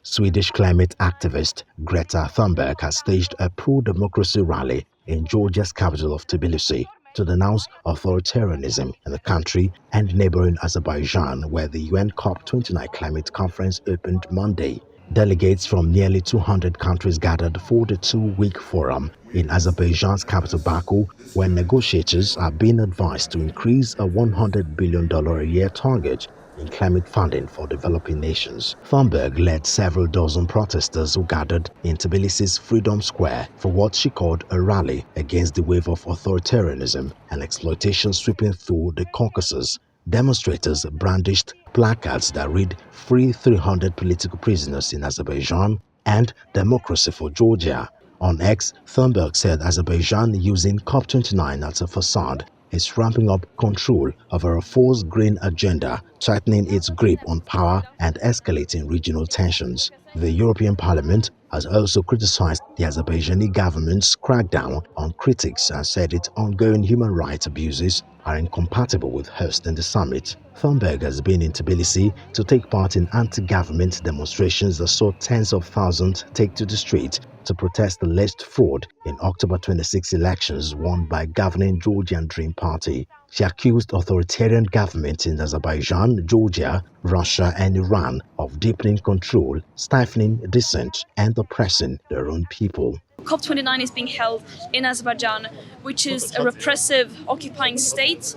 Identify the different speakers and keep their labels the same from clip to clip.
Speaker 1: Swedish climate activist Greta Thunberg has staged a pro-democracy rally in Georgia's capital of Tbilisi to denounce authoritarianism in the country and neighbouring Azerbaijan, where the UN COP29 climate conference opened Monday. Delegates from nearly 200 countries gathered for the two-week forum in Azerbaijan's capital Baku, where negotiators are being advised to increase a $100 billion a year target in climate funding for developing nations. Thunberg led several dozen protesters who gathered in Tbilisi's Freedom Square for what she called a rally against the wave of authoritarianism and exploitation sweeping through the Caucasus. Demonstrators brandished placards that read "Free 300 political prisoners in Azerbaijan" and "Democracy for Georgia." On X, Thunberg said Azerbaijan, using COP29 as a facade, is ramping up control over a forced green agenda, tightening its grip on power and escalating regional tensions. The European Parliament has also criticized the Azerbaijani government's crackdown on critics and said its ongoing human rights abuses are incompatible with hosting the summit. Thunberg has been in Tbilisi to take part in anti-government demonstrations that saw tens of thousands take to the street to protest the alleged fraud in October 26 elections won by governing Georgian Dream Party. She accused authoritarian governments in Azerbaijan, Georgia, Russia and Iran of deepening control, stifling dissent and oppressing their own people.
Speaker 2: COP29 is being held in Azerbaijan, which is a repressive occupying state,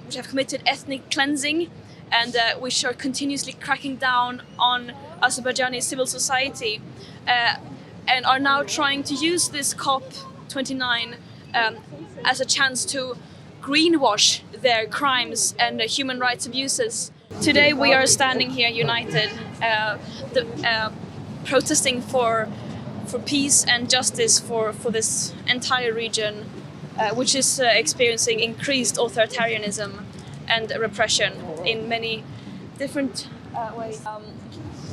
Speaker 2: which have committed ethnic cleansing and which are continuously cracking down on Azerbaijani civil society and are now trying to use this COP29 as a chance to greenwash their crimes and human rights abuses. Today we are standing here united, protesting for peace and justice for this entire region, which is experiencing increased authoritarianism and repression in many different ways.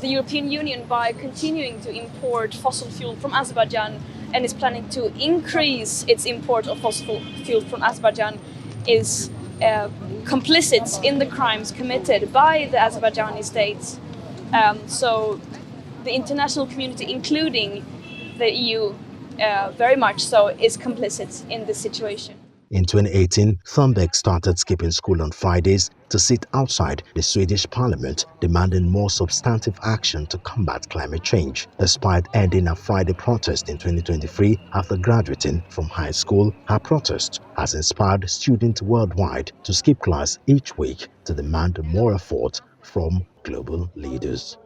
Speaker 2: The European Union, by continuing to import fossil fuel from Azerbaijan and is planning to increase its import of fossil fuel from Azerbaijan, is complicit in the crimes committed by the Azerbaijani state. So the international community, including the EU, very much so, is complicit in this situation.
Speaker 1: In 2018, Thunberg started skipping school on Fridays to sit outside the Swedish parliament, demanding more substantive action to combat climate change. Despite ending a Friday protest in 2023 after graduating from high school, her protest has inspired students worldwide to skip class each week to demand more effort from global leaders.